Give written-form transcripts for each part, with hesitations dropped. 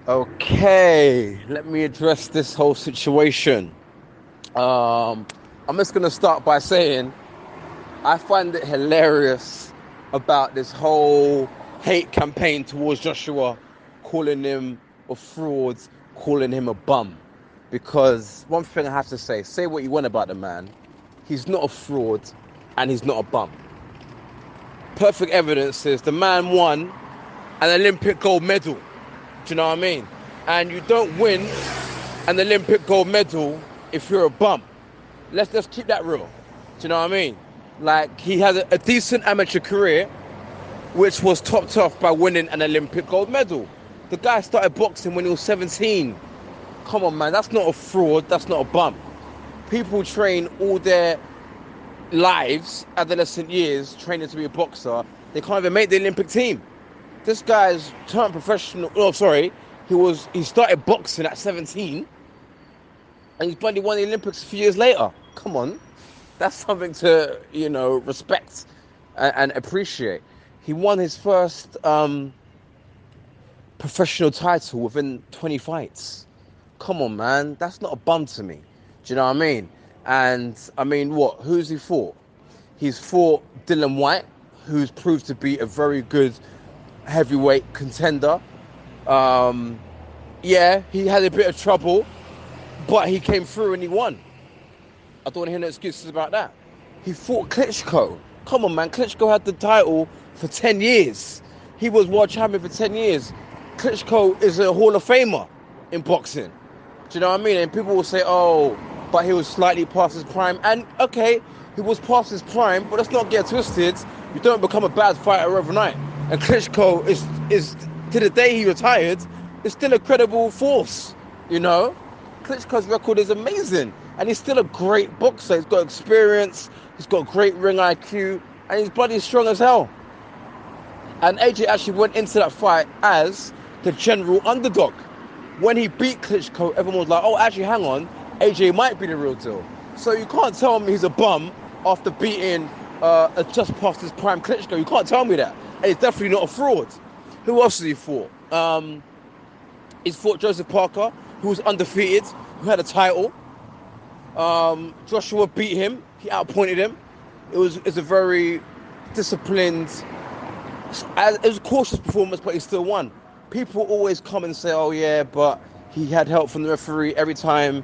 Okay, let me address this whole situation. Um, I'm just gonna start by saying I find it hilarious about this whole hate campaign towards Joshua, calling him a fraud, calling him a bum. Because one thing I have to say what you want about the man, he's not a fraud and he's not a bum. Perfect evidence is the man won an Olympic gold medal. Do you know what I mean? And you don't win an Olympic gold medal if you're a bum. Let's just keep that real. Do you know what I mean? Like, he had a decent amateur career, which was topped off by winning an Olympic gold medal. The guy started boxing when he was 17. Come on, man, that's not a fraud, that's not a bum. People train all their lives, adolescent years, training to be a boxer. They can't even make the Olympic team. This guy's turned professional. Oh, sorry, he started boxing at 17, and he's bloody won the Olympics a few years later. Come on, that's something to respect and appreciate. He won his first professional title within 20 fights. Come on, man, that's not a bum to me. Do you know what I mean? And I mean, what? Who's he fought? He's fought Dylan White, who's proved to be a very good heavyweight contender. Um, yeah, he had a bit of trouble, but he came through and he won. I don't want to hear no excuses about that. He fought Klitschko. Come on, man. Klitschko had the title for 10 years. He was world champion for 10 years. Klitschko is a Hall of Famer in boxing. Do you know what I mean? And people will say, oh, but he was slightly past his prime. And, okay, he was past his prime, but let's not get twisted. You don't become a bad fighter overnight. And Klitschko is to the day he retired, is still a credible force, you know? Klitschko's record is amazing. And he's still a great boxer. He's got experience, he's got great ring IQ, and he's bloody strong as hell. And AJ actually went into that fight as the general underdog. When he beat Klitschko, everyone was like, oh, actually, hang on, AJ might be the real deal. So you can't tell me he's a bum after beating just past his prime Klitschko. You can't tell me that. And he's definitely not a fraud. Who else has he fought? He's fought Joseph Parker, who was undefeated, who had a title. Joshua beat him. He outpointed him. It's a very disciplined, it was a cautious performance, but he still won. People always come and say, oh yeah, but he had help from the referee every time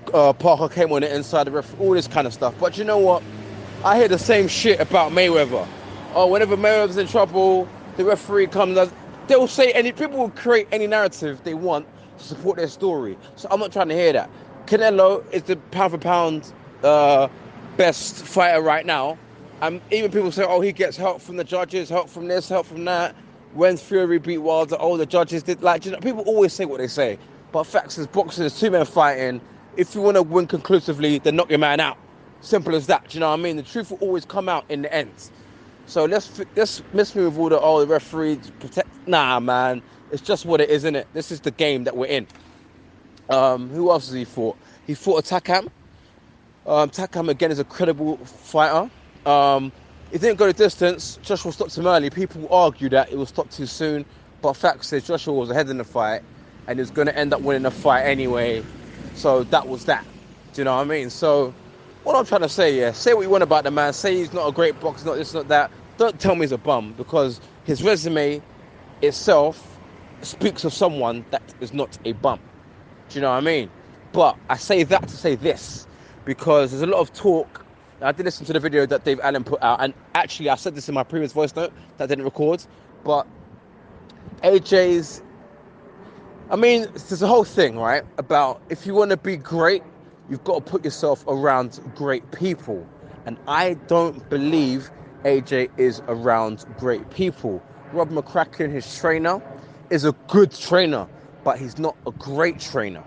Parker came on the inside the referee, all this kind of stuff. But you know what? I hear the same shit about Mayweather. Oh, whenever Mayweather's in trouble, the referee comes. They'll say people will create any narrative they want to support their story. So I'm not trying to hear that. Canelo is the pound for pound best fighter right now. And even people say, oh, he gets help from the judges, help from this, help from that. When Fury beat Wilder, oh, the judges did. People always say what they say. But facts is boxing is two men fighting. If you want to win conclusively, then knock your man out. Simple as that. Do you know what I mean? The truth will always come out in the end. So let's miss me with all the referees protect. Nah, man. It's just what it is, isn't it? This is the game that we're in. Who else has he fought? He fought a Takam. Takam again is a credible fighter. He didn't go the distance. Joshua stopped him early. People argue that it was stopped too soon, but fact says Joshua was ahead in the fight, and he was going to end up winning the fight anyway. So that was that. Do you know what I mean? So what I'm trying to say, yeah, say what you want about the man. Say he's not a great boxer, not this, not that. Don't tell me he's a bum, because his resume itself speaks of someone that is not a bum. Do you know what I mean? But I say that to say this, because there's a lot of talk. I did listen to the video that Dave Allen put out, and actually I said this in my previous voice note that I didn't record, but AJ's, I mean, there's a whole thing, right, about if you want to be great, you've got to put yourself around great people. And I don't believe AJ is around great people. Rob McCracken, his trainer, is a good trainer, but he's not a great trainer.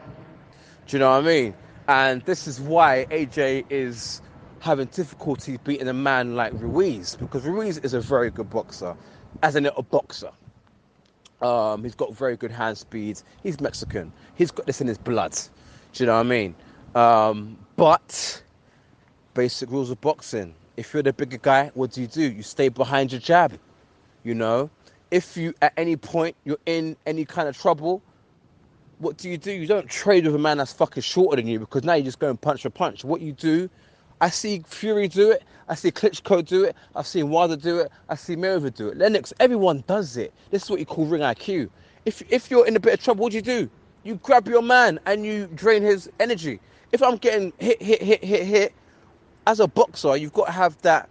Do you know what I mean? And this is why AJ is having difficulty beating a man like Ruiz, because Ruiz is a very good boxer, as a little boxer. He's got very good hand speed. He's Mexican. He's got this in his blood. Do you know what I mean? But basic rules of boxing. If you're the bigger guy, what do? You stay behind your jab. You know, If you, at any point, you're in any kind of trouble, what do? You don't trade with a man that's fucking shorter than you, because now you just go and punch for punch. What you do, I see Fury do it. I see Klitschko do it. I've seen Wilder do it. I see Mayweather do it. Lennox, everyone does it. This is what you call ring IQ. If you're in a bit of trouble, what do? You grab your man and you drain his energy. If I'm getting hit, as a boxer, you've got to have that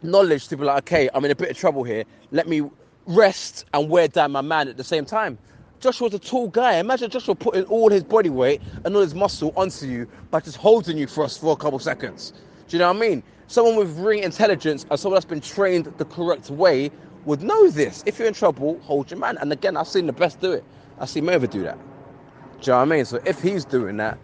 knowledge to be like, okay, I'm in a bit of trouble here. Let me rest and wear down my man at the same time. Joshua's a tall guy. Imagine Joshua putting all his body weight and all his muscle onto you by just holding you for a couple seconds. Do you know what I mean? Someone with ring intelligence and someone that's been trained the correct way would know this. If you're in trouble, hold your man. And again, I've seen the best do it. I've seen Mayweather do that. Do you know what I mean? So if he's doing that,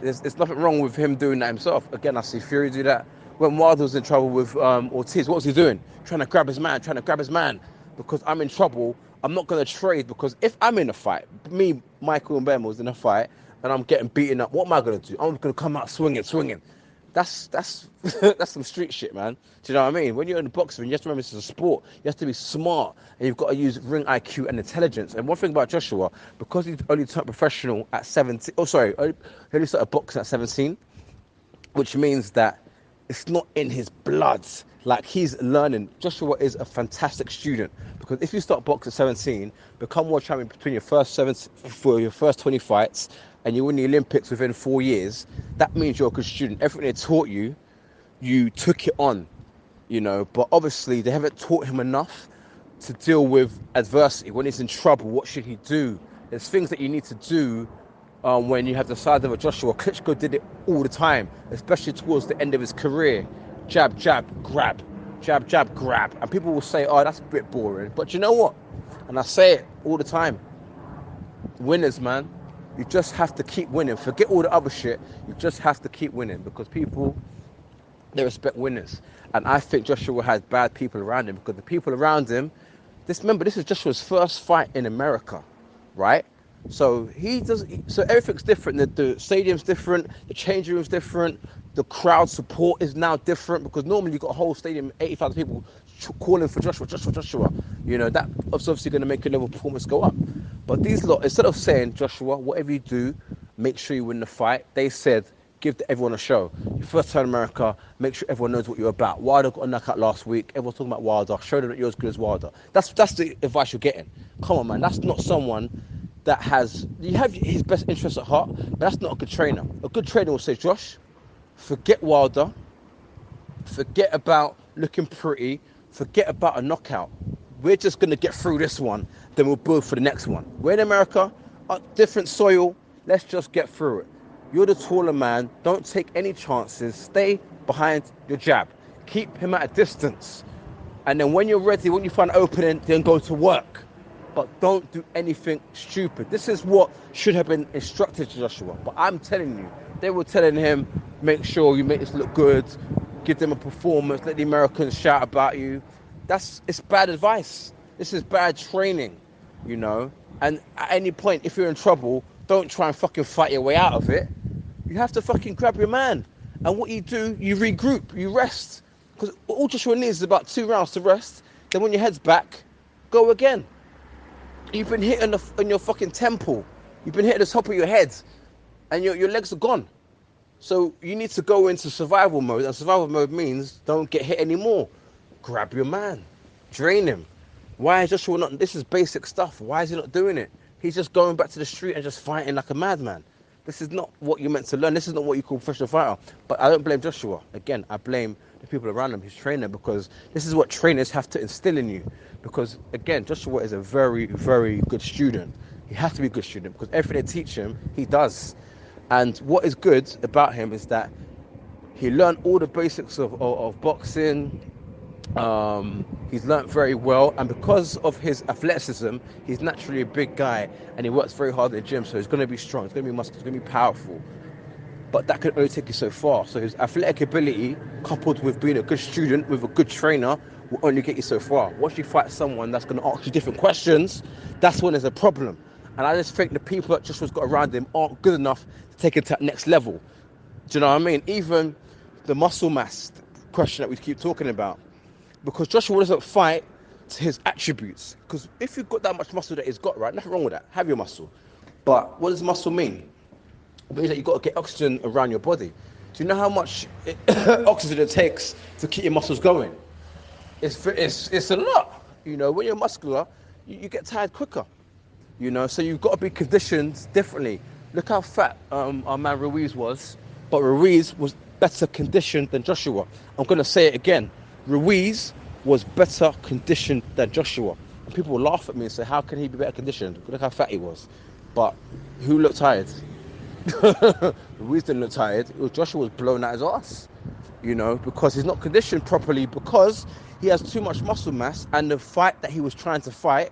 there's nothing wrong with him doing that himself. Again, I see Fury do that. When Wilder was in trouble with Ortiz, what was he doing? Trying to grab his man. Because I'm in trouble, I'm not going to trade, because if I'm in a fight, me, Michael and Ben was in a fight, and I'm getting beaten up, what am I going to do? I'm going to come out swinging. That's that's some street shit, man. Do you know what I mean? When you're in boxing, you have to remember this is a sport. You have to be smart, and you've got to use ring IQ and intelligence. And one thing about Joshua, because he only turned professional at 17, he only started boxing at 17, which means that it's not in his blood. Like, he's learning. Joshua is a fantastic student, because if you start boxing at 17, become world champion between your first 20 fights, and you win the Olympics within 4 years, that means you're a good student. Everything they taught you, you took it on, you know. But obviously, they haven't taught him enough to deal with adversity. When he's in trouble, what should he do? There's things that you need to do when you have the size of a Joshua. Klitschko did it all the time, especially towards the end of his career. Jab, jab, grab. Jab, jab, grab. And people will say, oh, that's a bit boring. But you know what? And I say it all the time. Winners, man. You just have to keep winning. Forget all the other shit. You just have to keep winning, because people, they respect winners. And I think Joshua has bad people around him, because the people around him, remember, this is Joshua's first fight in America, right? So so everything's different. The stadium's different, the changing room's different, the crowd support is now different, because normally you've got a whole stadium, 80,000 people calling for Joshua. You know, that's obviously going to make your level of performance go up. But these lot, instead of saying, Joshua, whatever you do, make sure you win the fight, they said, give everyone a show. Your first time in America, make sure everyone knows what you're about. Wilder got a knockout last week. Everyone's talking about Wilder. Show them that you're as good as Wilder. That's the advice you're getting. Come on, man. That's not someone that you have his best interests at heart, but that's not a good trainer. A good trainer will say, Josh, forget Wilder. Forget about looking pretty. Forget about a knockout. We're just going to get through this one, then we'll build for the next one. We're in America, different soil, let's just get through it. You're the taller man, don't take any chances, stay behind your jab. Keep him at a distance. And then when you're ready, when you find an opening, then go to work. But don't do anything stupid. This is what should have been instructed to Joshua. But I'm telling you, they were telling him, make sure you make this look good, give them a performance, let the Americans shout about you. It's bad advice. This is bad training, you know. And at any point, if you're in trouble, don't try and fucking fight your way out of it. You have to fucking grab your man. And what you do, you regroup, you rest. Because all Joshua needs is about 2 rounds to rest. Then when your head's back, go again. You've been hit on your fucking temple. You've been hit at the top of your head. And your legs are gone. So you need to go into survival mode. And survival mode means don't get hit anymore. Grab your man. Drain him. Why is Joshua not? This is basic stuff. Why is he not doing it? He's just going back to the street and just fighting like a madman. This is not what you're meant to learn. This is not what you call professional fighter. But I don't blame Joshua. Again, I blame the people around him, his trainer, because this is what trainers have to instill in you. Because, again, Joshua is a very, very good student. He has to be a good student, because everything they teach him, he does. And what is good about him is that he learned all the basics of boxing. He's learnt very well, and because of his athleticism, he's naturally a big guy, and he works very hard in the gym, so he's going to be strong, he's going to be muscular, he's going to be powerful. But that can only take you so far. So his athletic ability, coupled with being a good student with a good trainer, will only get you so far. Once you fight someone that's going to ask you different questions, that's when there's a problem. And I just think the people that Joshua's got around him aren't good enough to take it to that next level. Do you know what I mean? Even the muscle mass question that we keep talking about. Because Joshua doesn't fight to his attributes. Because if you've got that much muscle that he's got, right, nothing wrong with that. Have your muscle. But what does muscle mean? It means that you've got to get oxygen around your body. Do you know how much oxygen it takes to keep your muscles going? It's a lot. You know, when you're muscular, you get tired quicker. You know, so you've got to be conditioned differently. Look how fat our man Ruiz was, but Ruiz was better conditioned than Joshua. I'm going to say it again. Ruiz was better conditioned than Joshua. And people will laugh at me and say, how can he be better conditioned? Look how fat he was. But who looked tired? Ruiz didn't look tired. Joshua was blown out his ass, you know, because he's not conditioned properly, because he has too much muscle mass, and the fight that he was trying to fight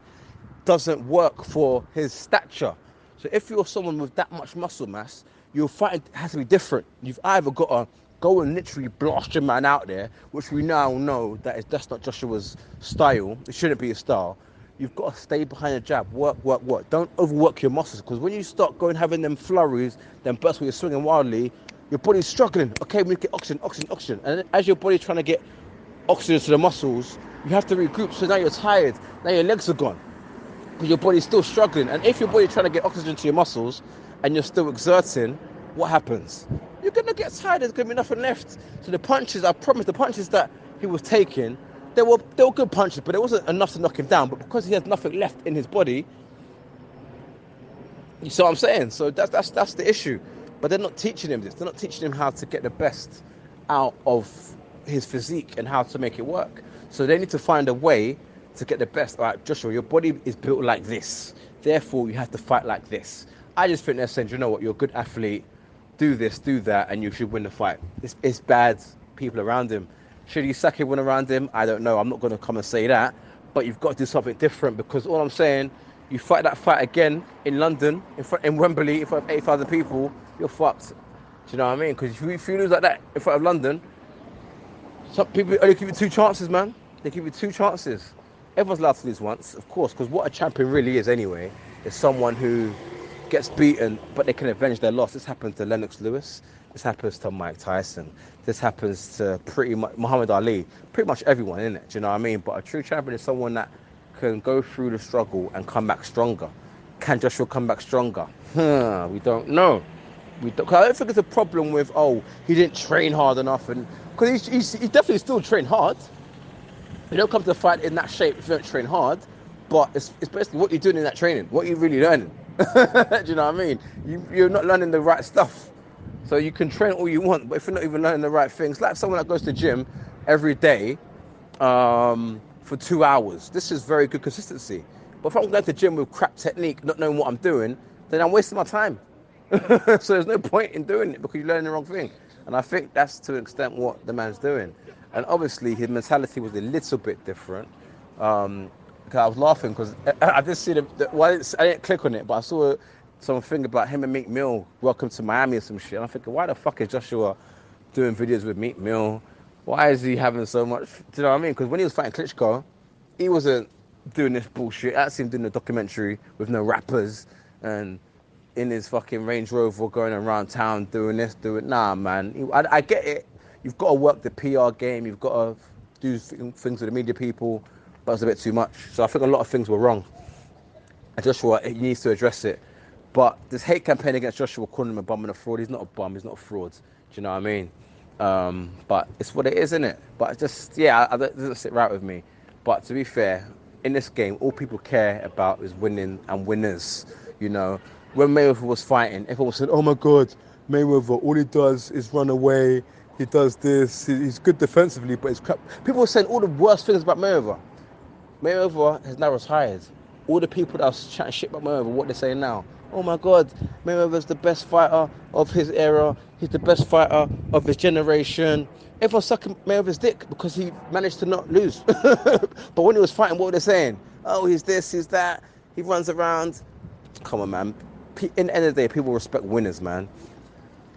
doesn't work for his stature. So if you're someone with that much muscle mass, your fight has to be different. You've either got to go and literally blast your man out there, which we now know that's not Joshua's style. It shouldn't be his style. You've got to stay behind the jab, work. Don't overwork your muscles, because when you start having them flurries, them bursts where you're swinging wildly, your body's struggling. Okay, we need to get oxygen. And as your body's trying to get oxygen to the muscles, you have to regroup. So now you're tired. Now your legs are gone, because your body's still struggling. And if your body's trying to get oxygen to your muscles and you're still exerting, what happens? You're going to get tired. There's going to be nothing left. So the punches, I promise, the punches that he was taking, they were good punches, but it wasn't enough to knock him down. But because he has nothing left in his body, you see what I'm saying? So that's the issue. But they're not teaching him this. They're not teaching him how to get the best out of his physique and how to make it work. So they need to find a way to get the best. All right, Joshua, your body is built like this. Therefore, you have to fight like this. I just think they're saying, you know what, you're a good athlete. Do this, do that, and you should win the fight. It's bad people around him. Should Yusaki win around him? I don't know. I'm not going to come and say that. But you've got to do something different, because all I'm saying, you fight that fight again in London, in Wembley, in front of 8,000 people, you're fucked. Do you know what I mean? Because if you lose like that in front of London, some people only give you 2 chances, man. They give you 2 chances. Everyone's allowed to lose once, of course, because what a champion really is anyway, is someone who gets beaten, but they can avenge their loss. This happened to Lennox Lewis. This happens to Mike Tyson. This happens to pretty much Muhammad Ali. Pretty much everyone, innit? Do you know what I mean? But a true champion is someone that can go through the struggle and come back stronger. Can Joshua come back stronger? We don't know. I don't think it's a problem with, he didn't train hard enough, and because he definitely still trained hard. You don't come to the fight in that shape if you don't train hard. But it's basically what you're doing in that training. What are you really learning? Do you know what I mean? You're not learning the right stuff. So you can train all you want, but if you're not even learning the right things, like someone that goes to the gym every day for 2 hours, this is very good consistency. But if I'm going to the gym with crap technique, not knowing what I'm doing, then I'm wasting my time. So there's no point in doing it, because you're learning the wrong thing. And I think that's to an extent what the man's doing. And obviously his mentality was a little bit different. Because I was laughing because I did see I didn't click on it, but I saw something about him and Meek Mill, welcome to Miami or some shit. And I'm thinking, why the fuck is Joshua doing videos with Meek Mill? Why is he having so much? Do you know what I mean? Because when he was fighting Klitschko, he wasn't doing this bullshit. I see him doing a documentary with no rappers and in his fucking Range Rover going around town doing this, nah, man. I get it. You've got to work the PR game. You've got to do things with the media people. But it was a bit too much. So I think a lot of things were wrong. And Joshua, he needs to address it. But this hate campaign against Joshua, calling him a bum and a fraud, he's not a bum, he's not a fraud. Do you know what I mean? But it's what it is, isn't it? But it just, it doesn't sit right with me. But to be fair, in this game, all people care about is winning and winners. You know, when Mayweather was fighting, everyone said, oh my God, Mayweather, all he does is run away. He does this. He's good defensively, but he's crap. People were saying all the worst things about Mayweather. Mayweather has now retired. All the people that are chatting shit about Mayweather, what they're saying now. Oh my God, Mayweather's the best fighter of his era. He's the best fighter of his generation. Everyone's sucking Mayweather's dick because he managed to not lose. But when he was fighting, what were they saying? Oh, he's this, he's that. He runs around. Come on, man. In the end of the day, people respect winners, man.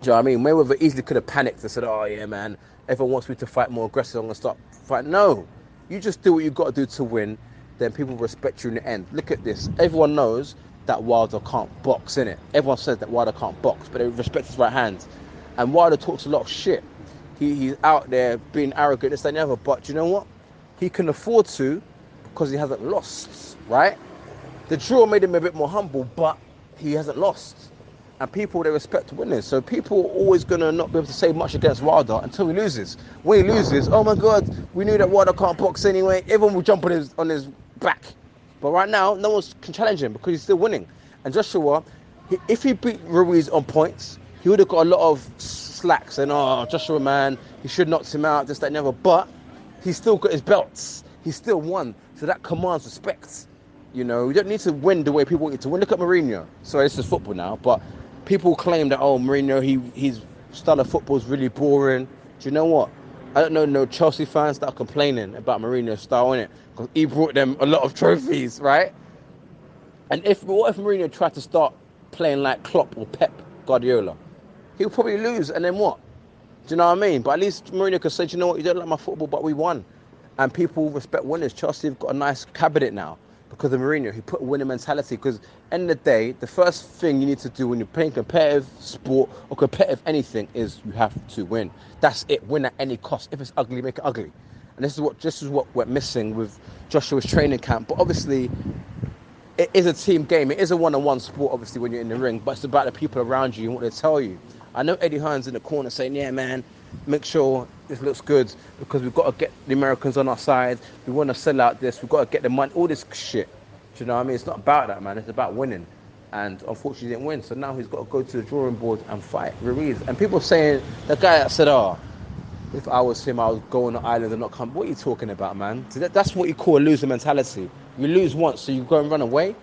Do you know what I mean? Mayweather easily could have panicked and said, oh yeah, man, everyone wants me to fight more aggressive, I'm going to stop fighting. No. You just do what you've got to do to win, then people respect you in the end. Look at this. Everyone knows that Wilder can't box, innit? Everyone says that Wilder can't box, but they respect his right hand. And Wilder talks a lot of shit. He's out there being arrogant, this and the other, but do you know what? He can afford to, because he hasn't lost, right? The draw made him a bit more humble, but he hasn't lost. And people, they respect winners. So people are always going to not be able to say much against Wilder until he loses. When he loses, oh my God, we knew that Wilder can't box anyway. Everyone will jump on his back. But right now, no one can challenge him because he's still winning. And Joshua, if he beat Ruiz on points, he would have got a lot of slack saying, oh, Joshua, man, he should knock him out, this, that, never. But he's still got his belts. He's still won. So that commands respect. You know, you don't need to win the way people want you to win. Look at Mourinho. Sorry, this is football now, but people claim that, oh, Mourinho, his style of football is really boring. Do you know what? I don't know no Chelsea fans that are complaining about Mourinho's style, innit? Because he brought them a lot of trophies, right? And what if Mourinho tried to start playing like Klopp or Pep Guardiola? He'll probably lose, and then what? Do you know what I mean? But at least Mourinho could say, do you know what? You don't like my football, but we won. And people respect winners. Chelsea have got a nice cabinet now because of Mourinho. He put a winning mentality because end of the day, the first thing you need to do when you're playing competitive sport or competitive anything is you have to win. That's it. Win at any cost. If it's ugly, make it ugly. And this is what we're missing with Joshua's training camp. But obviously, it is a team game. It is a one-on-one sport, obviously, when you're in the ring. But it's about the people around you and what they tell you. I know Eddie Hearn's in the corner saying, yeah, man, make sure this looks good because we've got to get the Americans on our side. We want to sell out this. We've got to get the money. All this shit. Do you know what I mean? It's not about that, man. It's about winning. And unfortunately, he didn't win. So now he's got to go to the drawing board and fight Ruiz. And people saying, the guy that said, oh, if I was him, I would go on the island and not come. What are you talking about, man? So that's what you call a loser mentality. You lose once, so you go and run away.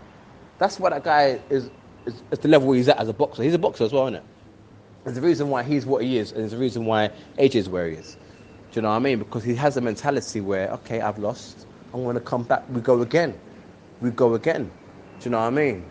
That's what that guy is the level he's at as a boxer. He's a boxer as well, isn't it? There's a reason why he's what he is, and there's a reason why AJ is where he is. Do you know what I mean? Because he has a mentality where, okay, I've lost. I'm going to come back. We go again. We go again. Do you know what I mean?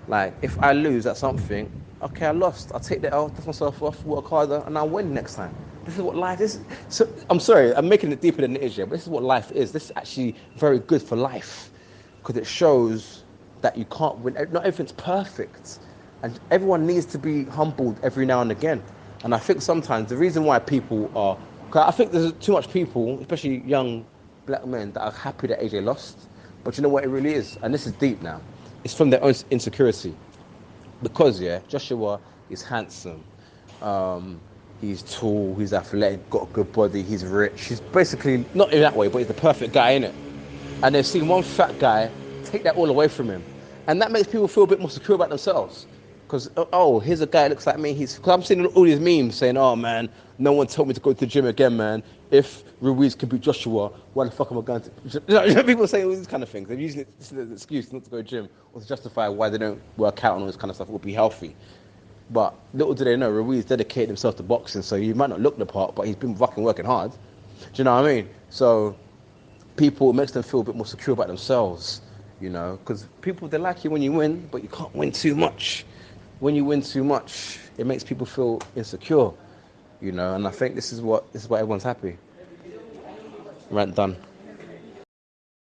Like, if I lose at something, okay, I lost. I'll take the L, dust myself off, work harder, and I'll win next time. This is what life is. So, I'm sorry, I'm making it deeper than it is, yeah, but this is what life is. This is actually very good for life because it shows that you can't win. Not everything's perfect. And everyone needs to be humbled every now and again. And I think sometimes the reason why people are... I think there's too much people, especially young black men, that are happy that AJ lost. But you know what it really is? And this is deep now. It's from their own insecurity. Because, yeah, Joshua is handsome. He's tall, he's athletic, got a good body, he's rich. He's basically, not in that way, but he's the perfect guy, innit? And they've seen one fat guy take that all away from him. And that makes people feel a bit more secure about themselves. Because, oh, here's a guy that looks like me. Because I'm seeing all these memes saying, oh, man, no one told me to go to the gym again, man. If Ruiz can beat Joshua, why the fuck am I going to... You know, people saying all these kind of things. They're using it as an excuse not to go to the gym or to justify why they don't work out and all this kind of stuff. It would be healthy. But little do they know, Ruiz dedicated himself to boxing, so he might not look the part, but he's been fucking working hard. Do you know what I mean? So people, it makes them feel a bit more secure about themselves, you know? Because people, they like you when you win, but you can't win too much. When you win too much, it makes people feel insecure, you know. And I think this is why everyone's happy. Rant done.